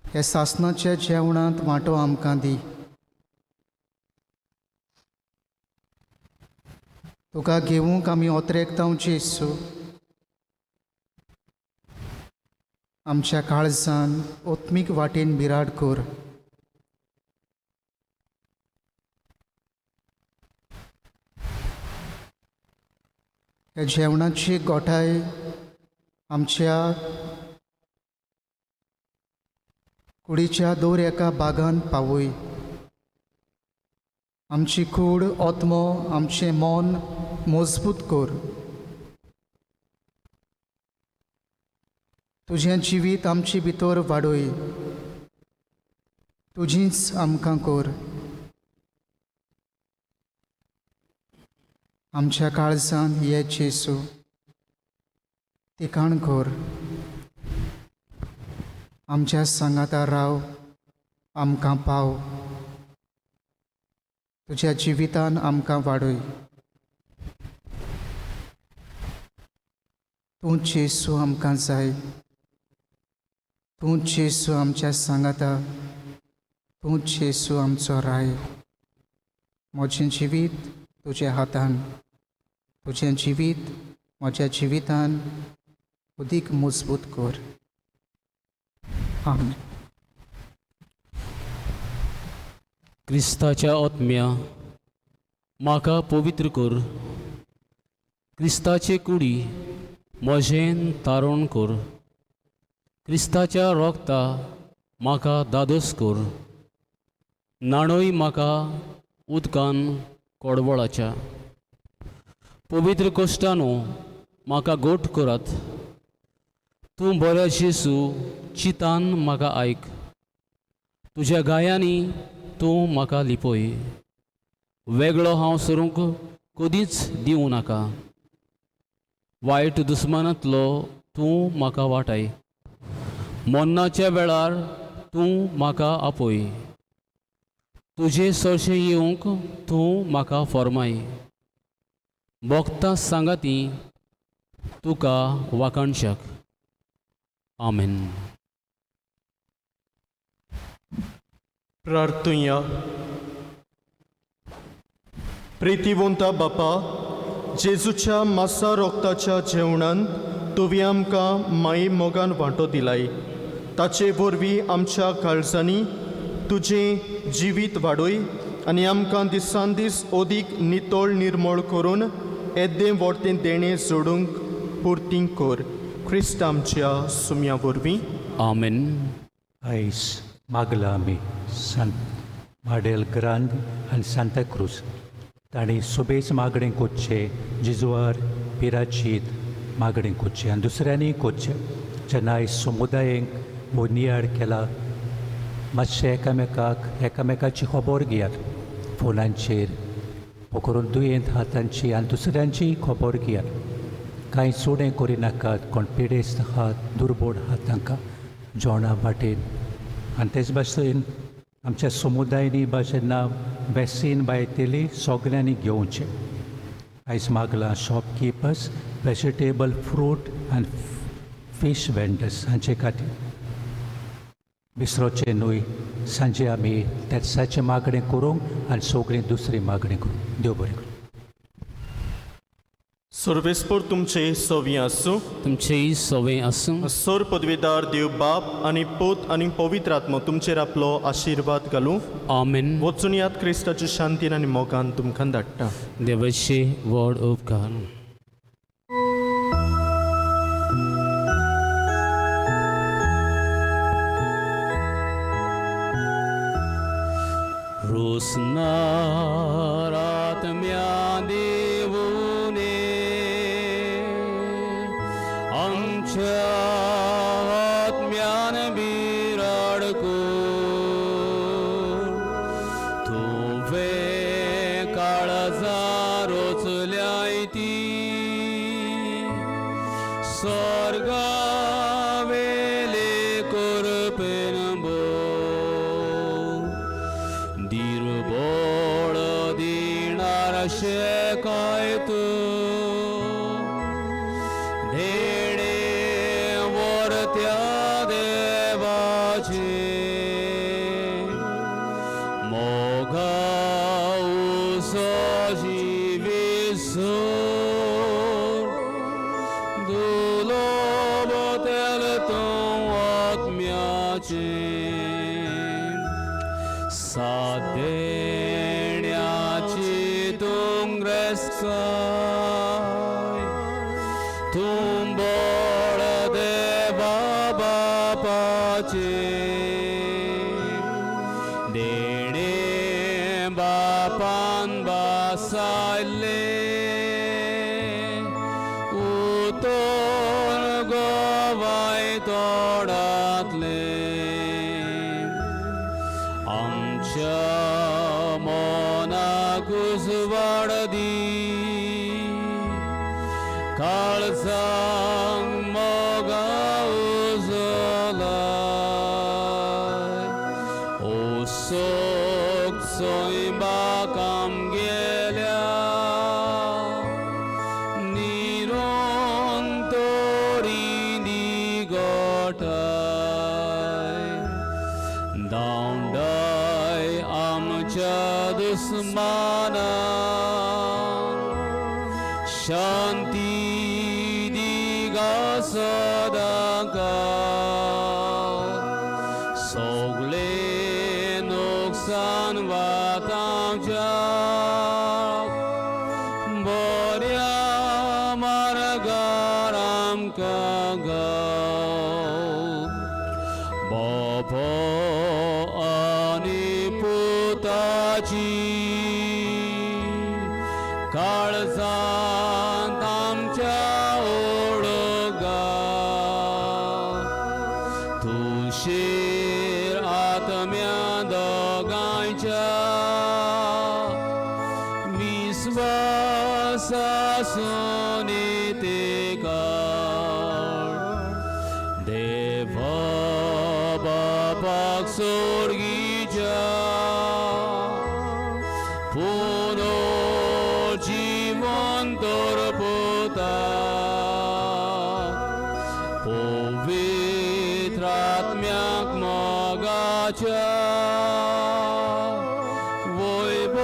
हे सासणाच्या जेवणांत वांटो आमकां दी. तुका घेवूंक आमी ओतरेकतां जेसू. आमच्या काळजान ओत्मीक वाटेन बिराड कोर. हे जेवणाची गोठाय आमच्या कुडीच्या दर एका बागान पावय. आमची कूड ओत्मो आमचें मन मजबूत कोर. तुजें जिवीत आमचे भितर वाडय. तुजीच आमकां कोर. आमच्या काळजान ये जेसू तिकाण कोर. आमच्या सांगाता राव. आमकां पाव. तुज्या जिवितान आमकां वाडय. तूंच येसू आमकां जाय, तूंच येसू आमच्या सांगाता, तूंच येसू आमचो राय. म्हजें जिवीत तुज्या हातान, तुजें जिवीत म्हज्या जिवितान अदीक मजबूत कर. आमेन. क्रिस्ताच्या आत्म्या म्हाका पवित्र कर. क्रिस्ताचे कुडी म्हजें तारण कर. क्रिस्ताच्या रोगता म्हाका दादोस कर. नाणोय म्हाका उदकान कोडवळाच्या. पवित्र कोश्टानो म्हाका गोठ करात. तूं बऱ्या जेसू चितान म्हाका आयक. तुज्या गायांनी तूं म्हाका लिपय. वेगळो हांव सरूंक कदींच दिवं नाका. वायट दुस्मानांतलो तूं म्हाका वाटाय. मरणाच्या वेळार तूं म्हाका आपय. तुजें सरशें येवंक तूं म्हाका फर्माय. भोगतां सांगाती तुका वाखाणशाक. आमेन. प्रार्थुया. प्रितीवंता बापा, जेजूच्या मासा रोगताच्या जेवणान तुवें आमकां माई मोगान वांटो दिलाय. ताचे वरवीं आमच्या काळजांनी तुजें जिवीत वाडय आनी आमकां दिसान दीस अदीक नितळ निर्मळ करून येदें वर्तें देणें जोडूंक पुर्ती कर. क्रिस्त आमच्या सुम्या वरवीं. आमेन. आयज मागला आमी सांत माडेल ग्रांद आनी सांता क्रूज तांणी सुबेज मागणें कोच्चें, जिजुवार पिराचीत मागणें कोच्चें आनी दुसऱ्यांनी कोच्चें. जेन्ना आयज समुदायांक हो नियाळ केला, मातशें एकामेकाची खबर घेयात. फोनांचेर हो करून दुयेंत हातांची आनी दुसऱ्यांची खबर घेयात. कांय चुडें करिनाकात. कोण पिडेस्त आहात, दुर्बळ आहात तांकां जेवणा वाटेन. आनी तेच भाशेन आमच्या समुदायांनी जेन्ना वॅक्सीन बायतेली सगल्यांनी घेवचें. आयज मागला शॉपकिपर्स, वेजिटेबल, फ्रूट आनी फीश वेंडर्स हांचे खातीर विसरोचें न्हय. सांजे आमी तेत्साचें मागणें करूंक आनी सगळीं दुसरी मागणी करूंक. देव बरें करूं. सर्वेस्पर तुमचे सवी आसूं. तुमचेय सवें आसूं. सर पदवीदार देव बाप आनी पूत आनी पवित्र आत्मा तुमचेर आपलो आशिर्वाद घालूं. आमेन. वचून यात क्रिस्ताच्या शांतीन आनी मोगान तुमकां धाडटा. देवाचे व्हड उपकार. रोसनार आत्म्या देवूने आमच्या आत्म्यान बिराड कर. तुवें काळजां रोचल्याय ती स्वर्गा वेले करपेन दिरबोळ दिणार शेकायत धेडे वर्त्या देवाचे मोगा जिविसोर दुलोब तेल तूं आत्म्याचे सादेण्याची तुंग्रेस्काय तुंबोळ देवा बापाचे देणे बापान बासायले उतोर गोवाय तोडातले आमच्या मोनाक उजवाड दी काळजांक मोगा उजलाय ओ सोक सोयंबाकाम गेल्या निरोंतो 내가 서다가 속리 녹산과 땅짝 버려 말아가람가가 버버 아니 부다지 갈산 담자 오르가 두실 아타면 더가이자 미스바사 손이 때가 대바바 박sor기자 분노 জীবন তোর পোতা পবিত্র আত্ম্যাক মগাচা বৈব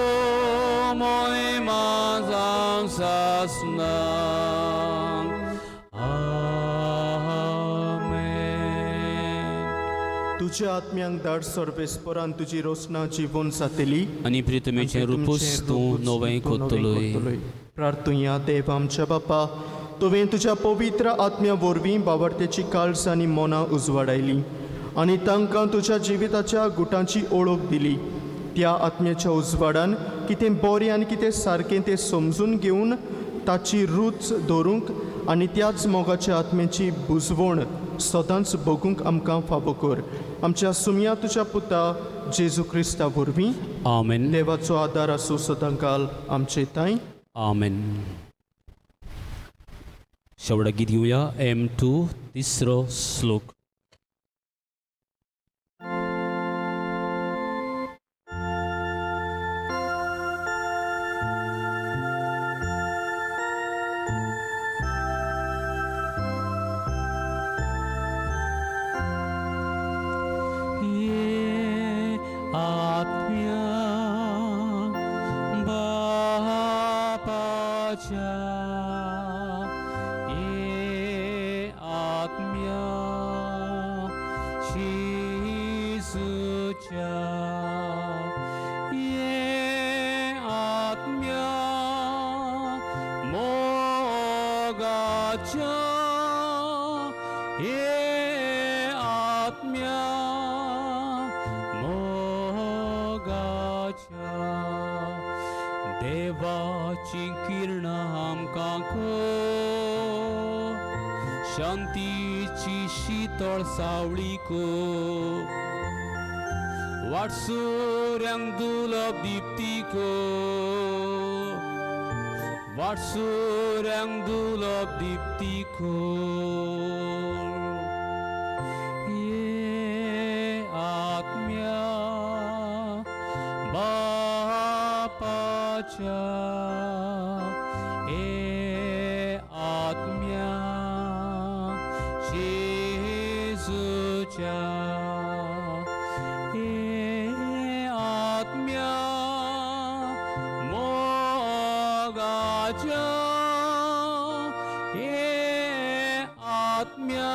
মই মাজাং শাসনাং আমেন. तुझ्या आत्म्यांक धाड सर्वेस्परान तुजी रोसना जीवन जातली आनी प्रितमेचें रुपूस तूं नवें कोत्तलोय. प्रार्थुया देव आमच्या बापा तुवें तुज्या पवित्र आत्म्या वरवीं बावरतेची काळज आनी मनां उजवाडायली आनी तांकां तुज्या जिविताच्या गुटांची ओळख दिली. त्या आत्म्याच्या उजवाडान कितें बरें आनी कितें सारकें तें समजून घेवन ताची रूच धरूंक आनी त्याच मोगाच्या आत्म्याची बुजवण सदांच बगूंक आमकां फावो कर. आमच्या सुमया तुज्या पुता जेजू क्रिस्ता वरवीं आमेन. देवाचो आदार आसूं सदांकाल आमचे ताई. आमेन. शेवटा गीत घेऊया M2 तिसरो श्लोक. आत्म्या बापाच्या ये आत्म्या शिसूच्या ये आत्म्या मोगाच्या ये आत्म्या देवाची किरणा आमकां शांतीची शीतळ सावळी वाटसुऱ्यांक दुलभ दिप्ती वाटसुऱ्यांक दुलभ दिप्ती ये आत्म्या बापाच्या ए आत्म्या जेजूच्या ए आत्म्या मोगाच्या ए आत्म्या